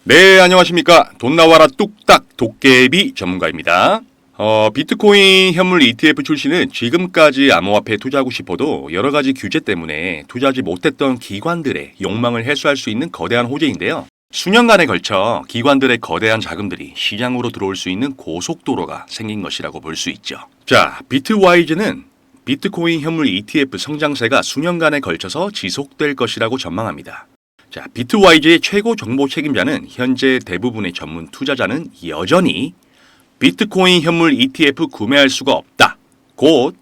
네, 안녕하십니까. 돈 나와라 뚝딱 도깨비 전문가입니다. 비트코인 현물 ETF 출시는 지금까지 암호화폐에 투자하고 싶어도 여러 가지 규제 때문에 투자하지 못했던 기관들의 욕망을 해소할 수 있는 거대한 호재인데요. 수년간에 걸쳐 기관들의 거대한 자금들이 시장으로 들어올 수 있는 고속도로가 생긴 것이라고 볼 수 있죠. 자, 비트와이즈는 비트코인 현물 ETF 성장세가 수년간에 걸쳐서 지속될 것이라고 전망합니다. 자, 비트와이즈의 최고 정보 책임자는 현재 대부분의 전문 투자자는 여전히 비트코인 현물 ETF 구매할 수가 없다. 곧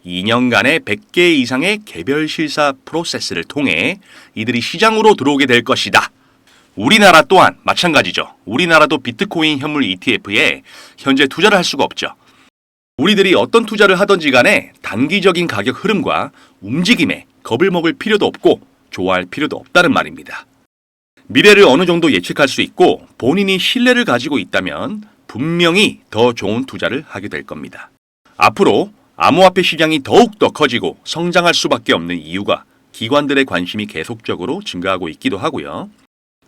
2년간의 100개 이상의 개별 실사 프로세스를 통해 이들이 시장으로 들어오게 될 것이다. 우리나라 또한 마찬가지죠. 우리나라도 비트코인 현물 ETF에 현재 투자를 할 수가 없죠. 우리들이 어떤 투자를 하든지 간에 단기적인 가격 흐름과 움직임에 겁을 먹을 필요도 없고 좋아할 필요도 없다는 말입니다. 미래를 어느 정도 예측할 수 있고 본인이 신뢰를 가지고 있다면 분명히 더 좋은 투자를 하게 될 겁니다. 앞으로 암호화폐 시장이 더욱더 커지고 성장할 수밖에 없는 이유가 기관들의 관심이 계속적으로 증가하고 있기도 하고요.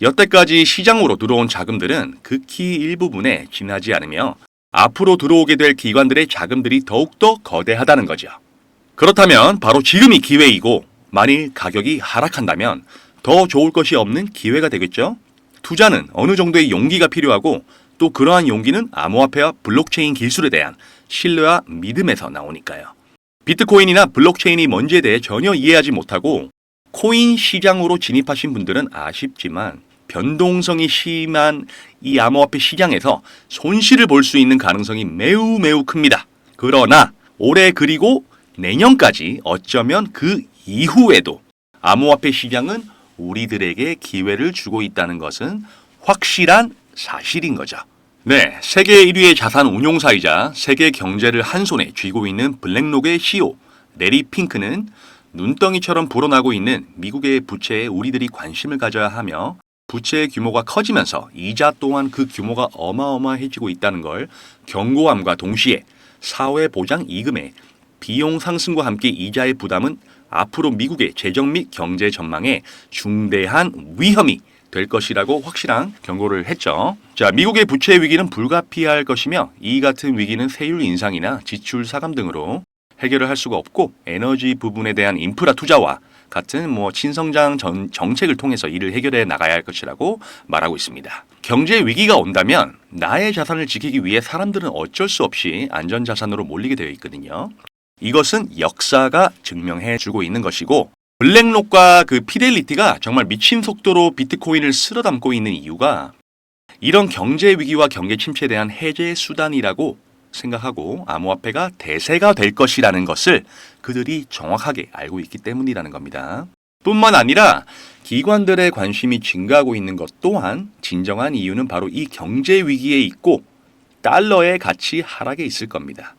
여태까지 시장으로 들어온 자금들은 극히 일부분에 지나지 않으며 앞으로 들어오게 될 기관들의 자금들이 더욱더 거대하다는 거죠. 그렇다면 바로 지금이 기회이고 만일 가격이 하락한다면 더 좋을 것이 없는 기회가 되겠죠. 투자는 어느 정도의 용기가 필요하고 또 그러한 용기는 암호화폐와 블록체인 기술에 대한 신뢰와 믿음에서 나오니까요. 비트코인이나 블록체인이 뭔지에 대해 전혀 이해하지 못하고 코인 시장으로 진입하신 분들은 아쉽지만 변동성이 심한 이 암호화폐 시장에서 손실을 볼 수 있는 가능성이 매우 큽니다. 그러나 올해 그리고 내년까지 어쩌면 그 이후에도 암호화폐 시장은 우리들에게 기회를 주고 있다는 것은 확실한 사실인 거죠. 네, 세계 1위의 자산 운용사이자 세계 경제를 한 손에 쥐고 있는 블랙록의 CEO 레리 핑크는 눈덩이처럼 불어나고 있는 미국의 부채에 우리들이 관심을 가져야 하며 부채의 규모가 커지면서 이자 또한 그 규모가 어마어마해지고 있다는 걸 경고함과 동시에 사회보장 이금의 비용 상승과 함께 이자의 부담은 앞으로 미국의 재정 및 경제 전망에 중대한 위험이 될 것이라고 확실한 경고를 했죠. 자, 미국의 부채 위기는 불가피할 것이며 이 같은 위기는 세율 인상이나 지출 사감 등으로 해결을 할 수가 없고 에너지 부분에 대한 인프라 투자와 같은 친성장 정책을 통해서 이를 해결해 나가야 할 것이라고 말하고 있습니다. 경제 위기가 온다면 나의 자산을 지키기 위해 사람들은 어쩔 수 없이 안전자산으로 몰리게 되어 있거든요. 이것은 역사가 증명해 주고 있는 것이고 블랙록과 그 피델리티가 정말 미친 속도로 비트코인을 쓸어담고 있는 이유가 이런 경제 위기와 경제 침체에 대한 해제 수단이라고 생각하고 암호화폐가 대세가 될 것이라는 것을 그들이 정확하게 알고 있기 때문이라는 겁니다. 뿐만 아니라 기관들의 관심이 증가하고 있는 것 또한 진정한 이유는 바로 이 경제 위기에 있고 달러의 가치 하락에 있을 겁니다.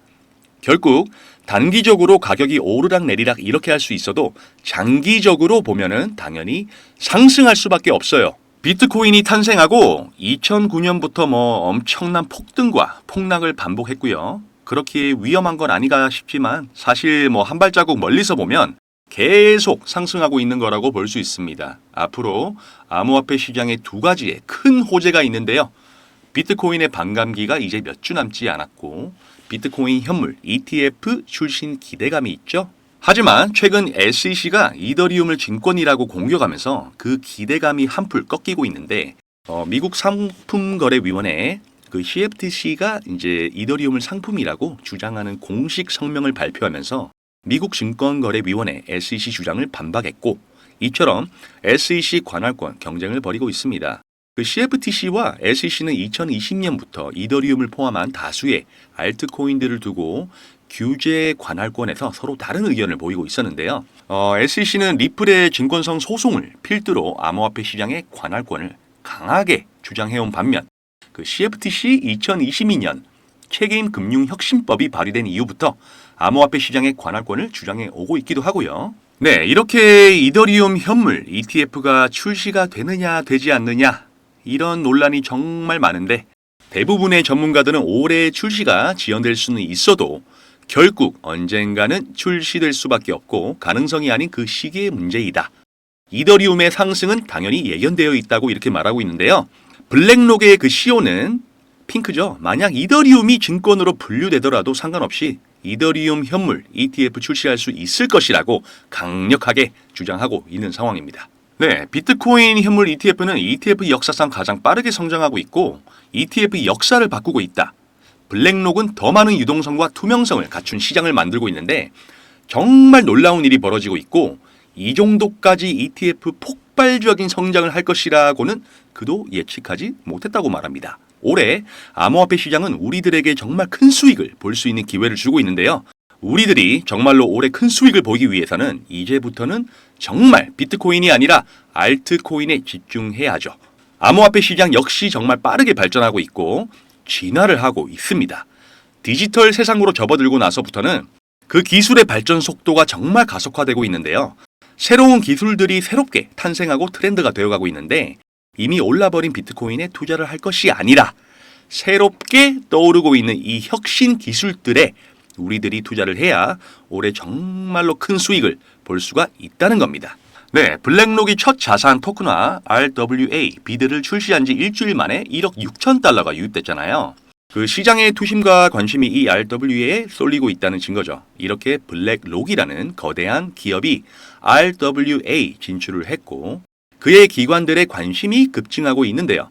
결국 단기적으로 가격이 오르락 내리락 이렇게 할 수 있어도 장기적으로 보면은 당연히 상승할 수밖에 없어요. 비트코인이 탄생하고 2009년부터 엄청난 폭등과 폭락을 반복했고요. 그렇게 위험한 건 아니가 싶지만 사실 한 발자국 멀리서 보면 계속 상승하고 있는 거라고 볼 수 있습니다. 앞으로 암호화폐 시장에 두 가지의 큰 호재가 있는데요. 비트코인의 반감기가 이제 몇 주 남지 않았고 비트코인 현물 ETF 출신 기대감이 있죠. 하지만 최근 SEC가 이더리움을 증권이라고 공격하면서 그 기대감이 한풀 꺾이고 있는데 미국 상품거래위원회 그 CFTC가 이제 이더리움을 상품이라고 주장하는 공식 성명을 발표하면서 미국 증권거래위원회 SEC 주장을 반박했고 이처럼 SEC 관할권 경쟁을 벌이고 있습니다. 그 CFTC와 SEC는 2020년부터 이더리움을 포함한 다수의 알트코인들을 두고 규제 관할권에서 서로 다른 의견을 보이고 있었는데요. SEC는 리플의 증권성 소송을 필두로 암호화폐 시장의 관할권을 강하게 주장해온 반면 그 CFTC 2022년 책임 금융 혁신법이 발의된 이후부터 암호화폐 시장의 관할권을 주장해 오고 있기도 하고요. 네, 이렇게 이더리움 현물 ETF가 출시가 되느냐 되지 않느냐 이런 논란이 정말 많은데 대부분의 전문가들은 올해 출시가 지연될 수는 있어도 결국 언젠가는 출시될 수밖에 없고 가능성이 아닌 그 시기의 문제이다. 이더리움의 상승은 당연히 예견되어 있다고 이렇게 말하고 있는데요. 블랙록의 그 CEO는 핑크죠. 만약 이더리움이 증권으로 분류되더라도 상관없이 이더리움 현물 ETF 출시할 수 있을 것이라고 강력하게 주장하고 있는 상황입니다. 네, 비트코인 현물 ETF는 ETF 역사상 가장 빠르게 성장하고 있고 ETF 역사를 바꾸고 있다. 블랙록은 더 많은 유동성과 투명성을 갖춘 시장을 만들고 있는데 정말 놀라운 일이 벌어지고 있고 이 정도까지 ETF 폭발적인 성장을 할 것이라고는 그도 예측하지 못했다고 말합니다. 올해 암호화폐 시장은 우리들에게 정말 큰 수익을 볼 수 있는 기회를 주고 있는데요. 우리들이 정말로 올해 큰 수익을 보기 위해서는 이제부터는 정말 비트코인이 아니라 알트코인에 집중해야 하죠. 암호화폐 시장 역시 정말 빠르게 발전하고 있고 진화를 하고 있습니다. 디지털 세상으로 접어들고 나서부터는 그 기술의 발전 속도가 정말 가속화되고 있는데요. 새로운 기술들이 새롭게 탄생하고 트렌드가 되어가고 있는데 이미 올라버린 비트코인에 투자를 할 것이 아니라 새롭게 떠오르고 있는 이 혁신 기술들에 우리들이 투자를 해야 올해 정말로 큰 수익을 볼 수가 있다는 겁니다. 네, 블랙록이 첫 자산 토큰화 RWA 비드를 출시한 지 일주일 만에 1억 6천 달러가 유입됐잖아요. 그 시장의 투심과 관심이 이 RWA에 쏠리고 있다는 증거죠. 이렇게 블랙록이라는 거대한 기업이 RWA 진출을 했고 그의 기관들의 관심이 급증하고 있는데요.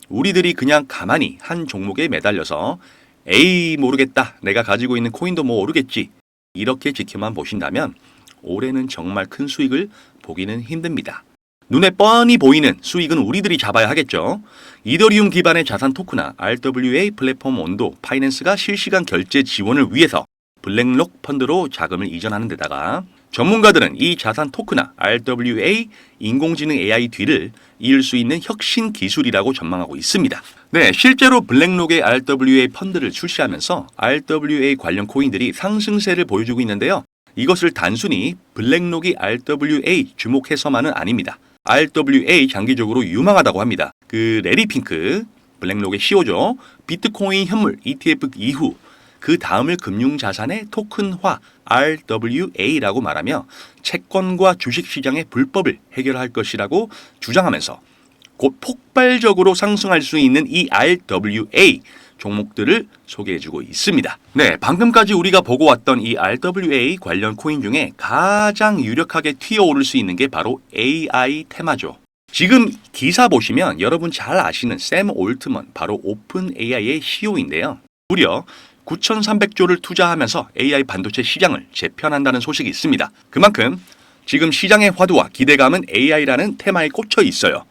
우리들이 그냥 가만히 한 종목에 매달려서 에이 모르겠다. 내가 가지고 있는 코인도 뭐 오르겠지. 이렇게 지켜만 보신다면 올해는 정말 큰 수익을 보기는 힘듭니다. 눈에 뻔히 보이는 수익은 우리들이 잡아야 하겠죠. 이더리움 기반의 자산 토크나 RWA 플랫폼 온도 파이낸스가 실시간 결제 지원을 위해서 블랙록 펀드로 자금을 이전하는 데다가 전문가들은 이 자산 토크나 RWA 인공지능 AI 뒤를 이을 수 있는 혁신 기술이라고 전망하고 있습니다. 네, 실제로 블랙록의 RWA 펀드를 출시하면서 RWA 관련 코인들이 상승세를 보여주고 있는데요. 이것을 단순히 블랙록이 RWA 주목해서만은 아닙니다. RWA 장기적으로 유망하다고 합니다. 그 레리 핑크, 블랙록의 CEO죠. 비트코인 현물 ETF 이후 그 다음을 금융자산의 토큰화 RWA라고 말하며 채권과 주식시장의 불법을 해결할 것이라고 주장하면서 곧 폭발적으로 상승할 수 있는 이 RWA 종목들을 소개해주고 있습니다. 네, 방금까지 우리가 보고 왔던 이 RWA 관련 코인 중에 가장 유력하게 튀어오를 수 있는 게 바로 AI 테마죠. 지금 기사 보시면 여러분 잘 아시는 샘 올트먼, 바로 오픈 AI의 CEO인데요. 무려 9,300조를 투자하면서 AI 반도체 시장을 재편한다는 소식이 있습니다. 그만큼 지금 시장의 화두와 기대감은 AI라는 테마에 꽂혀 있어요.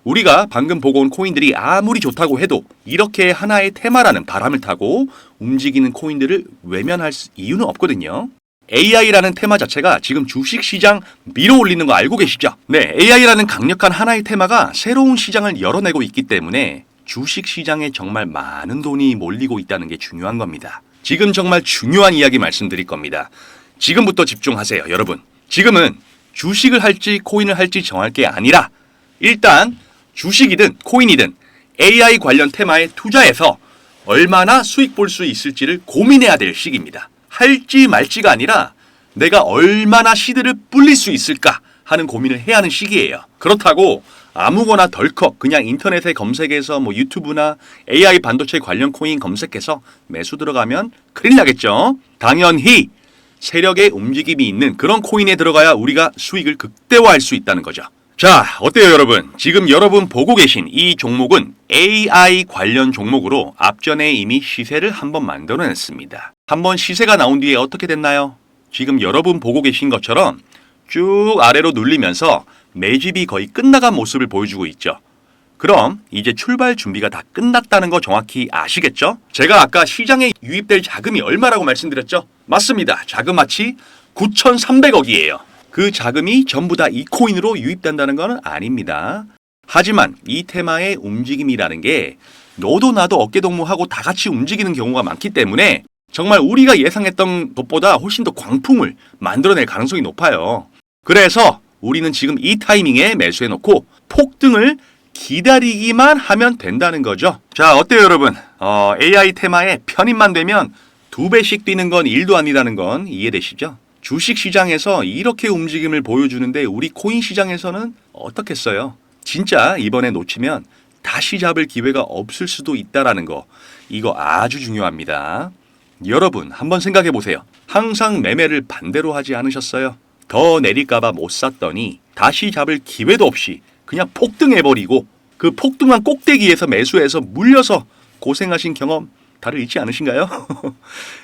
우리가 방금 보고 온 코인들이 아무리 좋다고 해도 이렇게 하나의 테마라는 바람을 타고 움직이는 코인들을 외면할 이유는 없거든요. AI라는 테마 자체가 지금 주식시장 밀어올리는 거 알고 계시죠? 네, AI라는 강력한 하나의 테마가 새로운 시장을 열어내고 있기 때문에 주식시장에 정말 많은 돈이 몰리고 있다는 게 중요한 겁니다. 지금 정말 중요한 이야기 말씀드릴 겁니다. 지금부터 집중하세요, 여러분. 지금은 주식을 할지 코인을 할지 정할 게 아니라 일단 주식이든 코인이든 AI 관련 테마에 투자해서 얼마나 수익 볼 수 있을지를 고민해야 될 시기입니다. 할지 말지가 아니라 내가 얼마나 시드를 불릴 수 있을까 하는 고민을 해야 하는 시기예요. 그렇다고 아무거나 덜컥 그냥 인터넷에 검색해서 뭐 유튜브나 AI 반도체 관련 코인 검색해서 매수 들어가면 큰일 나겠죠. 당연히 세력의 움직임이 있는 그런 코인에 들어가야 우리가 수익을 극대화할 수 있다는 거죠. 자, 어때요 여러분? 지금 여러분 보고 계신 이 종목은 AI 관련 종목으로 앞전에 이미 시세를 한번 만들어냈습니다. 한번 시세가 나온 뒤에 어떻게 됐나요? 지금 여러분 보고 계신 것처럼 쭉 아래로 눌리면서 매집이 거의 끝나간 모습을 보여주고 있죠. 그럼 이제 출발 준비가 다 끝났다는 거 정확히 아시겠죠? 제가 아까 시장에 유입될 자금이 얼마라고 말씀드렸죠? 맞습니다. 자그마치 9,300억이에요. 그 자금이 전부 다 이 코인으로 유입된다는 건 아닙니다. 하지만 이 테마의 움직임이라는 게 너도 나도 어깨동무하고 다 같이 움직이는 경우가 많기 때문에 정말 우리가 예상했던 것보다 훨씬 더 광풍을 만들어낼 가능성이 높아요. 그래서 우리는 지금 이 타이밍에 매수해놓고 폭등을 기다리기만 하면 된다는 거죠. 자, 어때요 여러분? AI 테마에 편입만 되면 2배씩 뛰는 건 일도 아니라는 건 이해되시죠? 주식시장에서 이렇게 움직임을 보여주는데 우리 코인 시장에서는 어떻겠어요? 진짜 이번에 놓치면 다시 잡을 기회가 없을 수도 있다라는 거, 이거 아주 중요합니다. 여러분 한번 생각해 보세요. 항상 매매를 반대로 하지 않으셨어요? 더 내릴까봐 못 샀더니 다시 잡을 기회도 없이 그냥 폭등해버리고 그 폭등한 꼭대기에서 매수해서 물려서 고생하신 경험 다들 있지 않으신가요?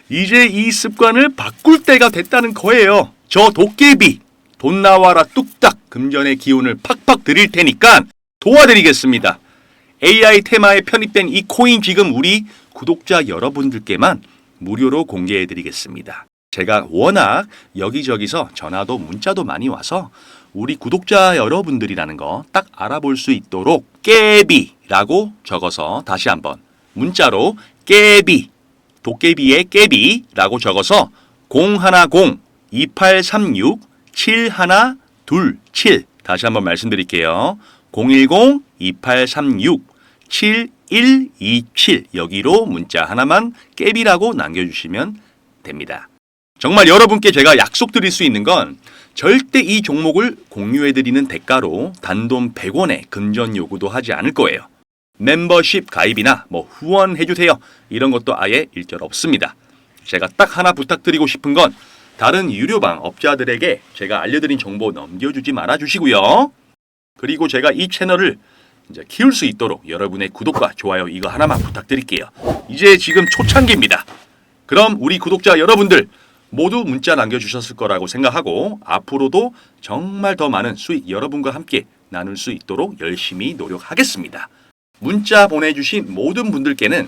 이제 이 습관을 바꿀 때가 됐다는 거예요. 저 도깨비 돈 나와라 뚝딱 금전의 기운을 팍팍 드릴 테니까 도와드리겠습니다. AI 테마에 편입된 이 코인 지금 우리 구독자 여러분들께만 무료로 공개해드리겠습니다. 제가 워낙 여기저기서 전화도 문자도 많이 와서 우리 구독자 여러분들이라는 거 딱 알아볼 수 있도록 깨비라고 적어서 다시 한번 문자로 깨비, 도깨비의 깨비라고 적어서 010-2836-7127 다시 한번 말씀드릴게요. 010-2836-7127 여기로 문자 하나만 깨비라고 남겨주시면 됩니다. 정말 여러분께 제가 약속드릴 수 있는 건 절대 이 종목을 공유해드리는 대가로 단돈 100원의 금전 요구도 하지 않을 거예요. 멤버십 가입이나 후원해주세요. 이런 것도 아예 일절 없습니다. 제가 딱 하나 부탁드리고 싶은 건 다른 유료방 업자들에게 제가 알려드린 정보 넘겨주지 말아주시고요. 그리고 제가 이 채널을 이제 키울 수 있도록 여러분의 구독과 좋아요 이거 하나만 부탁드릴게요. 이제 지금 초창기입니다. 그럼 우리 구독자 여러분들 모두 문자 남겨주셨을 거라고 생각하고 앞으로도 정말 더 많은 수익 여러분과 함께 나눌 수 있도록 열심히 노력하겠습니다. 문자 보내주신 모든 분들께는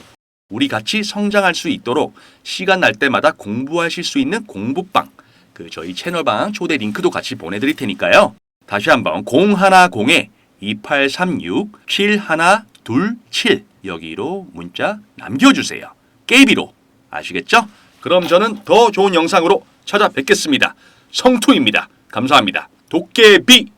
우리 같이 성장할 수 있도록 시간 날 때마다 공부하실 수 있는 공부방, 저희 채널방 초대 링크도 같이 보내드릴 테니까요. 다시 한번 010-2836-7127 여기로 문자 남겨주세요. 깨비로 아시겠죠? 그럼 저는 더 좋은 영상으로 찾아뵙겠습니다. 성투입니다. 감사합니다. 도깨비